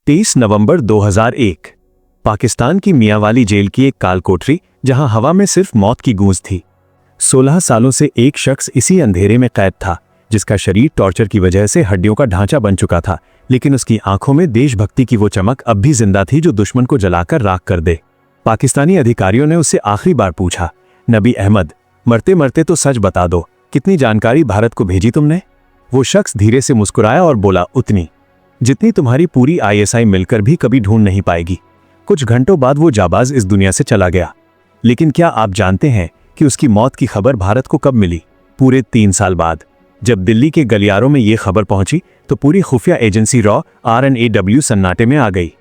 23 नवंबर 2001 पाकिस्तान की मियांवाली जेल की एक काल कोठरी जहां हवा में सिर्फ मौत की गूंज थी। 16 सालों से एक शख्स इसी अंधेरे में कैद था, जिसका शरीर टॉर्चर की वजह से हड्डियों का ढांचा बन चुका था, लेकिन उसकी आंखों में देशभक्ति की वो चमक अब भी जिंदा थी जो दुश्मन को जलाकर राख कर दे। पाकिस्तानी अधिकारियों ने उससे आखिरी बार पूछा, नबी अहमद, मरते मरते तो सच बता दो, कितनी जानकारी भारत को भेजी तुमने? वो शख्स धीरे से मुस्कुराया और बोला, उतनी जितनी तुम्हारी पूरी ISI मिलकर भी कभी ढूंढ नहीं पाएगी। कुछ घंटों बाद वो जाबाज इस दुनिया से चला गया। लेकिन क्या आप जानते हैं कि उसकी मौत की खबर भारत को कब मिली? पूरे 3 साल बाद। जब दिल्ली के गलियारों में ये खबर पहुंची तो पूरी खुफिया एजेंसी रॉ RNAW सन्नाटे में आ गई।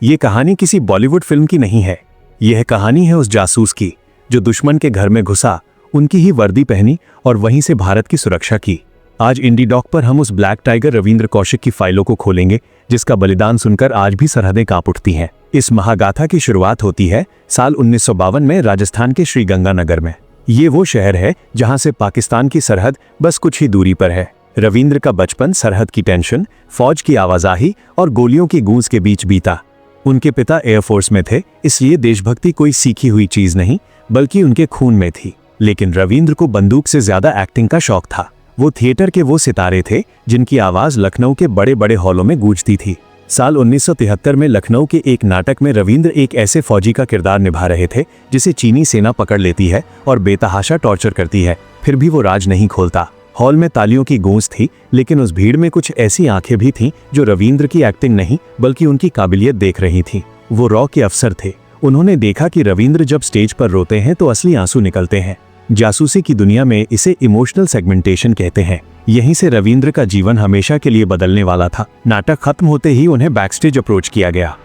ये कहानी किसी बॉलीवुड फिल्म की नहीं है। यह कहानी है उस जासूस की जो दुश्मन के घर में घुसा, उनकी ही वर्दी पहनी और वहीं से भारत की सुरक्षा की। आज इंडी डॉक पर हम उस ब्लैक टाइगर रविंद्र कौशिक की फाइलों को खोलेंगे, जिसका बलिदान सुनकर आज भी सरहदें कांप उठती हैं। इस महागाथा की शुरुआत होती है साल 1952 में राजस्थान के श्रीगंगानगर में। ये वो शहर है जहां से पाकिस्तान की सरहद बस कुछ ही दूरी पर है। रविंद्र का बचपन सरहद की टेंशन, फौज की आवाजाही और गोलियों की गूंज के बीच बीता। उनके पिता एयरफोर्स में थे, इसलिए देशभक्ति कोई सीखी हुई चीज नहीं बल्कि उनके खून में थी। लेकिन रविंद्र को बंदूक से ज्यादा एक्टिंग का शौक था। वो थिएटर के वो सितारे थे जिनकी आवाज लखनऊ के बड़े बड़े हॉलों में गूंजती थी। साल 1973 में लखनऊ के एक नाटक में रविंद्र एक ऐसे फौजी का किरदार निभा रहे थे जिसे चीनी सेना पकड़ लेती है और बेतहाशा टॉर्चर करती है, फिर भी वो राज नहीं खोलता। हॉल में तालियों की गूंज थी, लेकिन उस भीड़ में कुछ ऐसी आंखें भी थीं जो रविंद्र की एक्टिंग नहीं बल्कि उनकी काबिलियत देख रही थीं। वो रॉ के अफसर थे। उन्होंने देखा कि रविंद्र जब स्टेज पर रोते हैं तो असली आंसू निकलते हैं। जासूसी की दुनिया में इसे इमोशनल सेगमेंटेशन कहते हैं। यहीं से रविंद्र का जीवन हमेशा के लिए बदलने वाला था। नाटक खत्म होते ही उन्हें बैकस्टेज अप्रोच किया गया।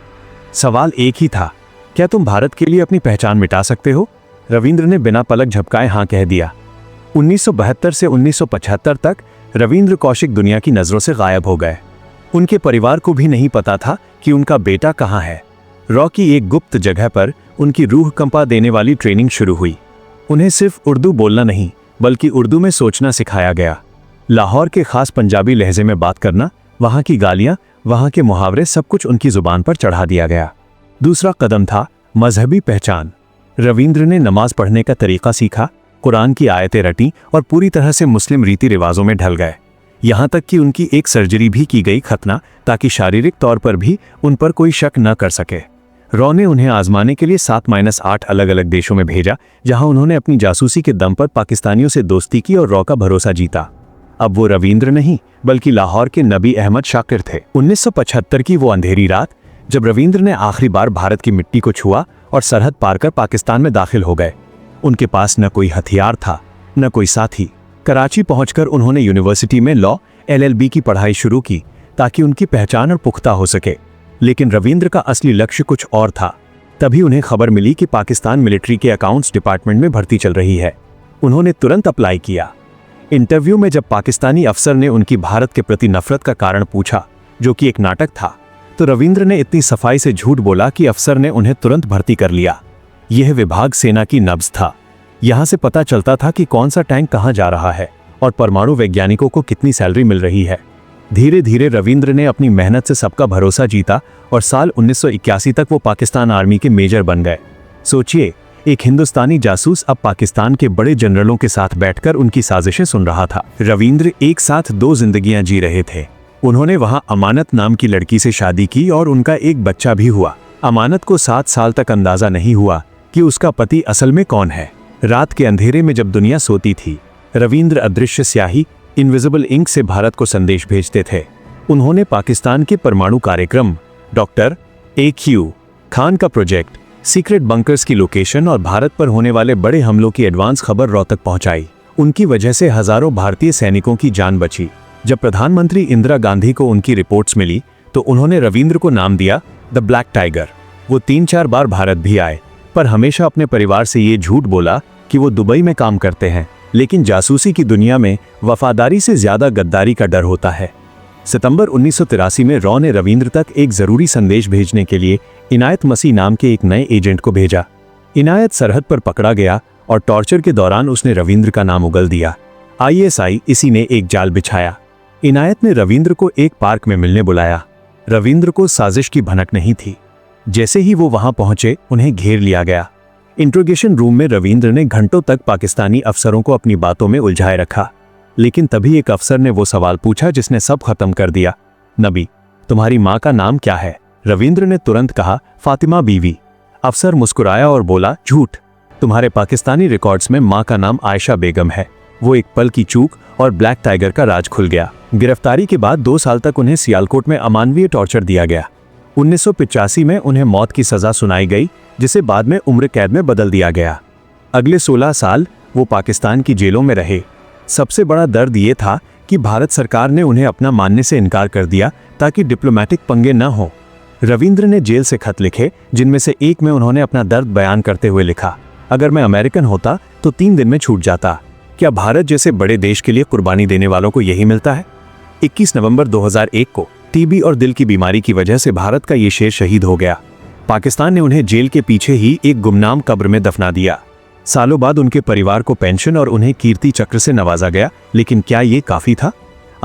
सवाल एक ही था, क्या तुम भारत के लिए अपनी पहचान मिटा सकते हो? रविंद्र ने बिना पलक झपकाए हाँ कह दिया। 1972 से 1975 तक रविंद्र कौशिक दुनिया की नजरों से गायब हो गए। उनके परिवार को भी नहीं पता था कि उनका बेटा कहाँ है। रॉ की एक गुप्त जगह पर उनकी रूह कंपा देने वाली ट्रेनिंग शुरू हुई। उन्हें सिर्फ उर्दू बोलना नहीं बल्कि उर्दू में सोचना सिखाया गया। लाहौर के खास पंजाबी लहजे में बात करना, वहाँ की गालियाँ, वहाँ के मुहावरे, सब कुछ उनकी जुबान पर चढ़ा दिया गया। दूसरा कदम था मजहबी पहचान। रविंद्र ने नमाज पढ़ने का तरीका सीखा, कुरान की आयतें रटी और पूरी तरह से मुस्लिम रीति रिवाजों में ढल गए। यहाँ तक कि उनकी एक सर्जरी भी की गई खतना, ताकि शारीरिक तौर पर भी उन पर कोई शक न कर सके। रॉ ने उन्हें आजमाने के लिए 7-8 अलग अलग देशों में भेजा, जहां उन्होंने अपनी जासूसी के दम पर पाकिस्तानियों से दोस्ती की और रॉ का भरोसा जीता। अब वो रविंद्र नहीं बल्कि लाहौर के नबी अहमद शाकिर थे। 1975 की वो अंधेरी रात जब रविंद्र ने आखिरी बार भारत की मिट्टी को छुआ और सरहद पार कर पाकिस्तान में दाखिल हो गए। उनके पास न कोई हथियार था, न कोई साथी। कराची पहुंचकर उन्होंने यूनिवर्सिटी में लॉ LLB की पढ़ाई शुरू की ताकि उनकी पहचान और पुख्ता हो सके। लेकिन रविंद्र का असली लक्ष्य कुछ और था। तभी उन्हें खबर मिली कि पाकिस्तान मिलिट्री के अकाउंट्स डिपार्टमेंट में भर्ती चल रही है। उन्होंने तुरंत अप्लाई किया। इंटरव्यू में जब पाकिस्तानी अफसर ने उनकी भारत के प्रति नफरत का कारण पूछा, जो कि एक नाटक था, तो रविंद्र ने इतनी सफाई से झूठ बोला कि अफसर ने उन्हें तुरंत भर्ती कर लिया। यह विभाग सेना की नब्ज था। यहाँ से पता चलता था कि कौन सा टैंक कहाँ जा रहा है और परमाणु वैज्ञानिकों को कितनी सैलरी मिल रही है। धीरे धीरे रविंद्र ने अपनी मेहनत से सबका भरोसा जीता और साल 1981 तक वो पाकिस्तान आर्मी के मेजर बन गए। सोचिए, एक हिंदुस्तानी जासूस अब पाकिस्तान के बड़े जनरलों के साथ बैठकर उनकी साजिशें सुन रहा था। रविंद्र एक साथ 2 जिंदगियां जी रहे थे। उन्होंने वहां अमानत नाम की लड़की से शादी की और उनका एक बच्चा भी हुआ। अमानत को 7 साल तक अंदाजा नहीं हुआ कि उसका पति असल में कौन है। रात के अंधेरे में जब दुनिया सोती थी, रविंद्र अदृश्य स्याही इनविजिबल इंक से भारत को संदेश भेजते थे। उन्होंने पाकिस्तान के परमाणु कार्यक्रम, डॉक्टर AQ खान का प्रोजेक्ट, सीक्रेट बंकर्स की लोकेशन और भारत पर होने वाले बड़े हमलों की एडवांस खबर रॉ तक पहुंचाई। उनकी वजह से हजारों भारतीय सैनिकों की जान बची। जब प्रधानमंत्री इंदिरा गांधी को उनकी रिपोर्ट्स मिली तो उन्होंने रविंद्र को नाम दिया द ब्लैक टाइगर। वो 3-4 बार भारत भी आए, पर हमेशा अपने परिवार से ये झूठ बोला कि वो दुबई में काम करते हैं। लेकिन जासूसी की दुनिया में वफादारी से ज्यादा गद्दारी का डर होता है। सितंबर 1983 में रॉ ने रविंद्र तक एक जरूरी संदेश भेजने के लिए इनायत मसीह नाम के एक नए एजेंट को भेजा। इनायत सरहद पर पकड़ा गया और टॉर्चर के दौरान उसने रविंद्र का नाम उगल दिया। ISI इसी ने एक जाल बिछाया। इनायत ने रविंद्र को एक पार्क में मिलने बुलाया। रविंद्र को साजिश की भनक नहीं थी। जैसे ही वो वहां पहुंचे उन्हें घेर लिया गया। इंट्रोगेशन रूम में रविंद्र ने घंटों तक पाकिस्तानी अफसरों को अपनी बातों में उलझाए रखा, लेकिन तभी एक अफसर ने वो सवाल पूछा जिसने सब खत्म कर दिया। नबी, तुम्हारी माँ का नाम क्या है? रविंद्र ने तुरंत कहा, फातिमा बीवी। अफसर मुस्कुराया और बोला, झूठ। तुम्हारे पाकिस्तानी रिकॉर्ड्स में माँ का नाम आयशा बेगम है। वो एक पल की चूक और ब्लैक टाइगर का राज खुल गया। गिरफ्तारी के बाद 2 साल तक उन्हें सियालकोट में अमानवीय टॉर्चर दिया गया। 1985 में उन्हें मौत की सजा सुनाई गई, जिसे बाद में उम्र कैद में बदल दिया गया। अगले 16 साल वो पाकिस्तान की जेलों में रहे। सबसे बड़ा दर्द ये था कि भारत सरकार ने उन्हें अपना मानने से इनकार कर दिया ताकि डिप्लोमेटिक पंगे न हो। रविंद्र ने जेल से खत लिखे, जिनमें से एक में उन्होंने अपना दर्द बयान करते हुए लिखा, अगर मैं अमेरिकन होता तो 3 दिन में छूट जाता। क्या भारत जैसे बड़े देश के लिए कुर्बानी देने वालों को यही मिलता है? 21 नवंबर 2001 को टीबी और दिल की बीमारी की वजह से भारत का ये शेर शहीद हो गया। पाकिस्तान ने उन्हें जेल के पीछे ही एक गुमनाम कब्र में दफना दिया। सालों बाद उनके परिवार को पेंशन और उन्हें कीर्ति चक्र से नवाजा गया, लेकिन क्या ये काफी था?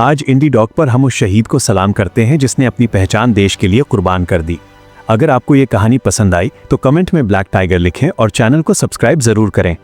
आज इंडी डॉग पर हम उस शहीद को सलाम करते हैं जिसने अपनी पहचान देश के लिए कुर्बान कर दी। अगर आपको ये कहानी पसंद आई तो कमेंट में ब्लैक टाइगर लिखें और चैनल को सब्सक्राइब जरूर करें।